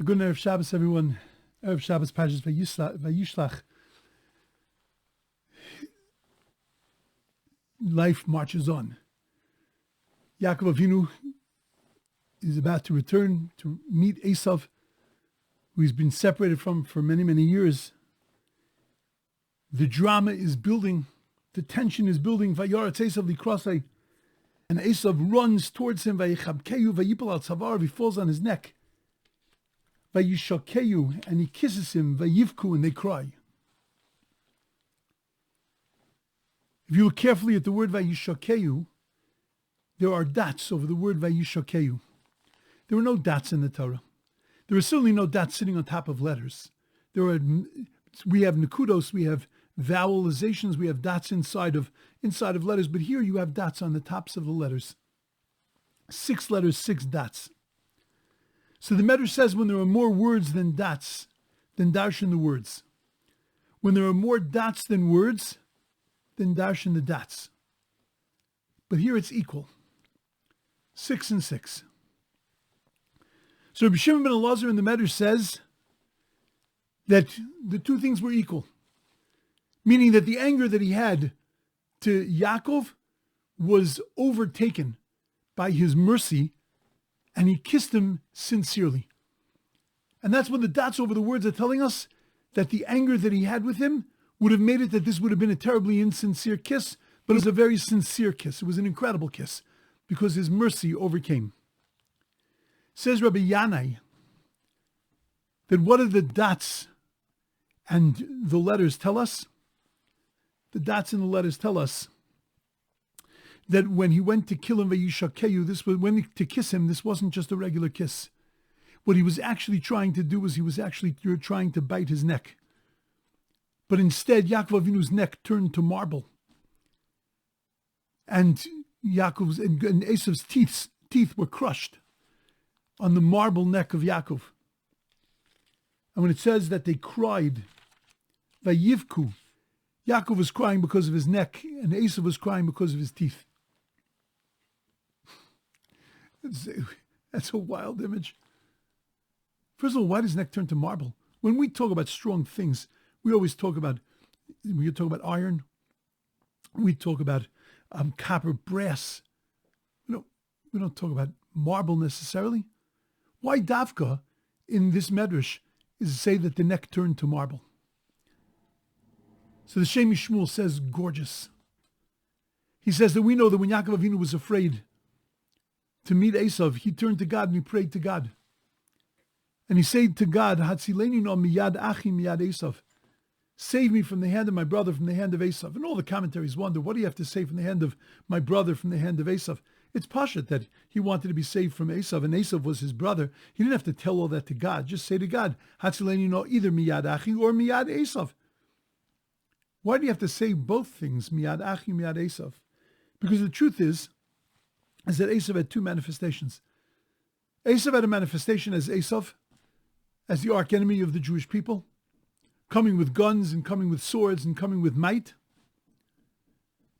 A good Erev Shabbos, everyone. Erev Shabbos, Parshas Vayishlach. Life marches on. Yaakov Avinu is about to return to meet Esav, who he's been separated from for many, many years. The drama is building. The tension is building. Vayaretz Esav likrasei. And Esav runs towards him. Vayichabkeyu vayipol al tzavar. He falls on his neck. Vayishakeyu, and he kisses him. Vayivku, and they cry. If you look carefully at the word Vayishakeyu, there are dots over the word Vayishakeyu. There are no dots in the Torah. There are certainly no dots sitting on top of letters. We have nekudos, we have vowelizations, we have dots inside of letters, but here you have dots on the tops of the letters. 6 letters, 6 dots. So the Medrash says when there are more words than dots, then darshan the words. When there are more dots than words, then darshan the dots. But here it's equal. 6 and 6. So Rabbi Shimon ben Elazar in the Medrash says that the two things were equal. Meaning that the anger that he had to Yaakov was overtaken by his mercy, and he kissed him sincerely. And that's when the dots over the words are telling us that the anger that he had with him would have made it that this would have been a terribly insincere kiss, but it was a very sincere kiss. It was an incredible kiss because his mercy overcame. Says Rabbi Yanai that what do the dots and the letters tell us? The dots and the letters tell us that when he went to kill him, to kiss him, this wasn't just a regular kiss. What he was actually trying to do was he was actually trying to bite his neck. But instead, Yaakov Avinu's neck turned to marble. And Esav's teeth were crushed on the marble neck of Yaakov. And when it says that they cried, Vayivku, Yaakov was crying because of his neck, and Esav was crying because of his teeth. That's a wild image. First of all, why does his neck turn to marble? When we talk about strong things, we talk about iron, we talk about copper, brass. We don't talk about marble necessarily. Why Davka in this medrash is to say that the neck turned to marble? So the Shem Shmuel says, gorgeous. He says that we know that when Yaakov Avinu was afraid to meet Esav, he turned to God and he prayed to God. And he said to God, Hatzileni no miyad achi miyad Esav. Save me from the hand of my brother, from the hand of Esav. And all the commentaries wonder, what do you have to say from the hand of my brother, from the hand of Esav? It's Pashat that he wanted to be saved from Esav, and Esav was his brother. He didn't have to tell all that to God. Just say to God, Hatzileni no either miyad achi or miyad Esav. Why do you have to say both things, miyad achi, miyad Esav? Because the truth is that Esav had 2 manifestations. Esav had a manifestation as Esav, as the arch enemy of the Jewish people, coming with guns and coming with swords and coming with might.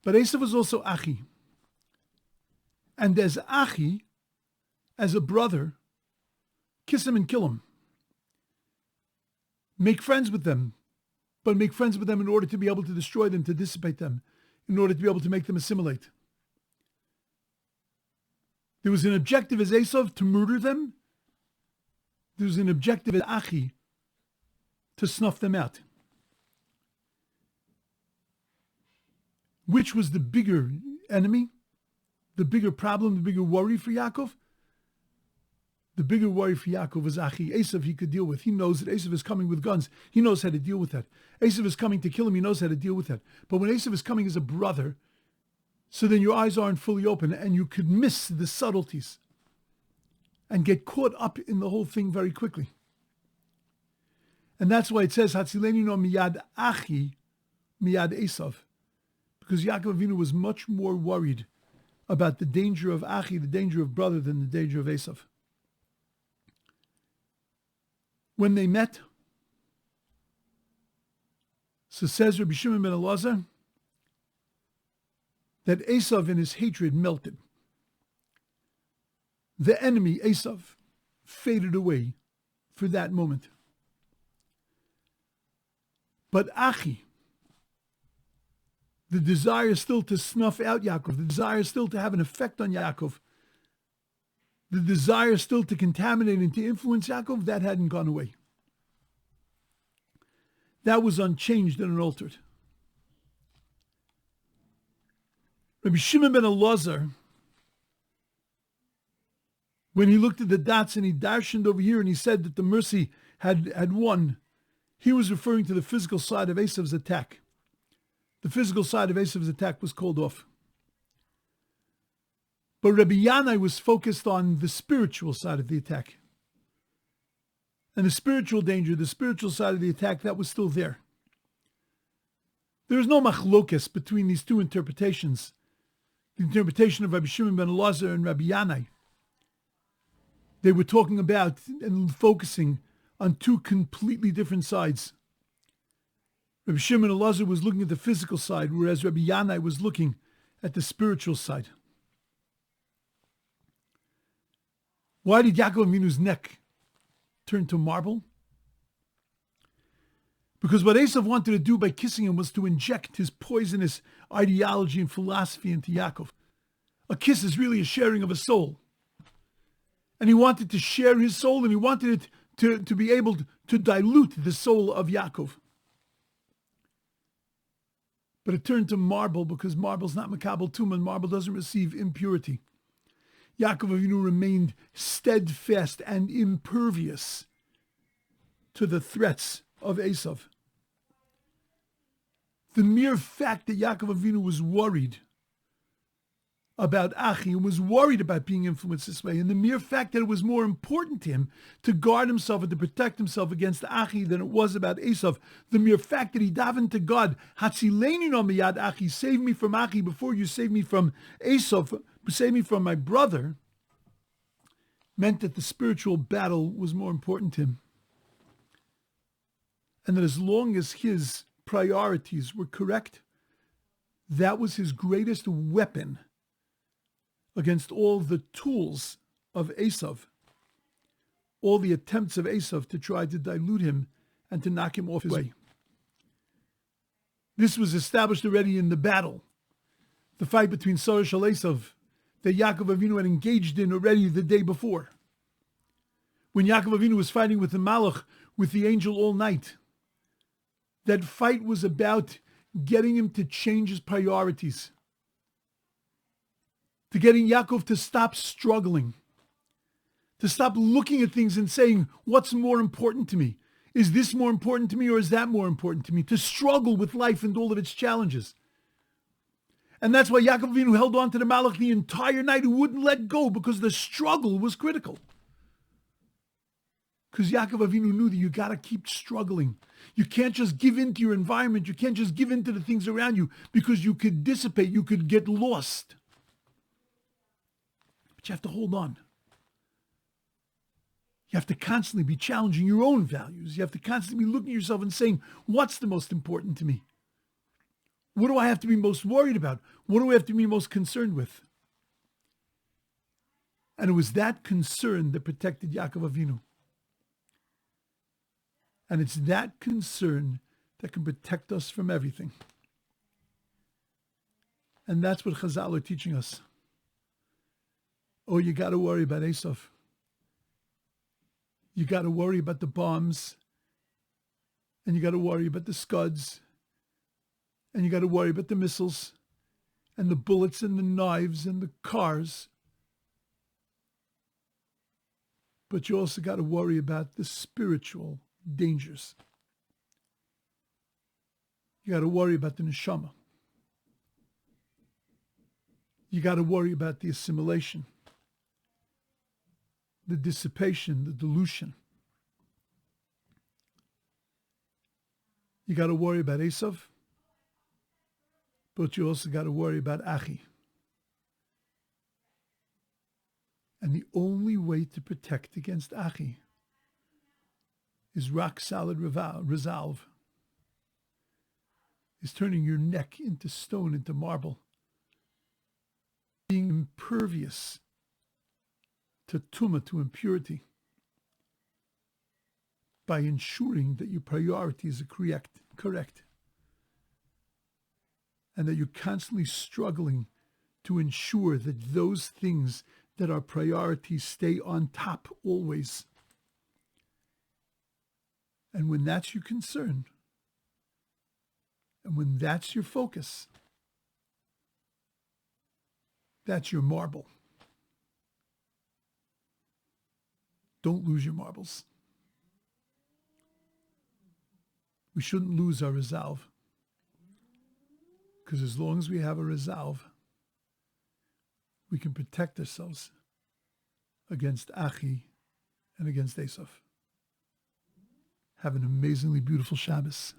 But Esav was also Achi. And as Achi, as a brother, kiss him and kill him. Make friends with them, but make friends with them in order to be able to destroy them, to dissipate them, in order to be able to make them assimilate. There was an objective as Esav to murder them. There was an objective as Achi to snuff them out. Which was the bigger enemy, the bigger problem, the bigger worry for Yaakov? The bigger worry for Yaakov was Achi. Esav he could deal with. He knows that Esav is coming with guns. He knows how to deal with that. Esav is coming to kill him. He knows how to deal with that. But when Esav is coming as a brother, so then your eyes aren't fully open and you could miss the subtleties and get caught up in the whole thing very quickly. And that's why it says, Hatzileni no miyad achi, miyad Esav. Because Yaakov Avinu was much more worried about the danger of Achi, the danger of brother, than the danger of Esav. When they met, so says Rabbi Shimon ben Elazar, that Esav in his hatred melted. The enemy, Esav, faded away for that moment. But Achi, the desire still to snuff out Yaakov, the desire still to have an effect on Yaakov, the desire still to contaminate and to influence Yaakov, that hadn't gone away. That was unchanged and unaltered. Rabbi Shimon ben Elazar, when he looked at the dots and he darshened over here and he said that the mercy had won, he was referring to the physical side of Esav's attack. The physical side of Esav's attack was called off. But Rabbi Yanai was focused on the spiritual side of the attack. And the spiritual danger, the spiritual side of the attack, that was still there. There is no machlokes between these two interpretations. The interpretation of Rabbi Shimon ben Elazar and Rabbi Yanai. They were talking about and focusing on two completely different sides. Rabbi Shimon ben Elazar was looking at the physical side, whereas Rabbi Yanai was looking at the spiritual side. Why did Yaakov Avinu's neck turn to marble? Because what Esav wanted to do by kissing him was to inject his poisonous ideology and philosophy into Yaakov. A kiss is really a sharing of a soul. And he wanted to share his soul, and he wanted it to be able to dilute the soul of Yaakov. But it turned to marble because marble's not makabel tumah, and marble doesn't receive impurity. Yaakov Avinu remained steadfast and impervious to the threats of Esav. The mere fact that Yaakov Avinu was worried about Achi and was worried about being influenced this way, and the mere fact that it was more important to him to guard himself and to protect himself against Achi than it was about Esav, the mere fact that he davened to God, Hatzileni no miyad Achi, save me from Achi before you save me from Esav, save me from my brother, meant that the spiritual battle was more important to him. And that as long as his priorities were correct, that was his greatest weapon against all the tools of Esav, all the attempts of Esav to try to dilute him and to knock him off his way. This was established already in the battle, the fight between Sarah Shal Esav, that Yaakov Avinu had engaged in already the day before. When Yaakov Avinu was fighting with the Malach, with the angel all night, that fight was about getting him to change his priorities, to getting Yaakov to stop struggling, to stop looking at things and saying, what's more important to me? Is this more important to me or is that more important to me? To struggle with life and all of its challenges. And that's why Yaakov Avinu held on to the Malach the entire night. He wouldn't let go because the struggle was critical. Because Yaakov Avinu knew that you got to keep struggling. You can't just give in to your environment. You can't just give in to the things around you because you could dissipate. You could get lost. But you have to hold on. You have to constantly be challenging your own values. You have to constantly be looking at yourself and saying, what's the most important to me? What do I have to be most worried about? What do I have to be most concerned with? And it was that concern that protected Yaakov Avinu. And it's that concern that can protect us from everything. And that's what Chazal are teaching us. Oh, you got to worry about Esav. You got to worry about the bombs. And you got to worry about the Scuds. And you got to worry about the missiles. And the bullets and the knives and the cars. But you also got to worry about the spiritual dangers. You got to worry about the neshama. You got to worry about the assimilation, the dissipation, the dilution. You got to worry about Esav, but you also got to worry about Achi. And the only way to protect against Achi is rock solid resolve, is turning your neck into stone, into marble, being impervious to tumah, to impurity. by ensuring that your priorities are correct, and that you're constantly struggling to ensure that those things that are priorities stay on top always. And when that's your concern, and when that's your focus, that's your marble. Don't lose your marbles. We shouldn't lose our resolve. Because as long as we have a resolve, we can protect ourselves against Achi and against Esav. Have an amazingly beautiful Shabbos.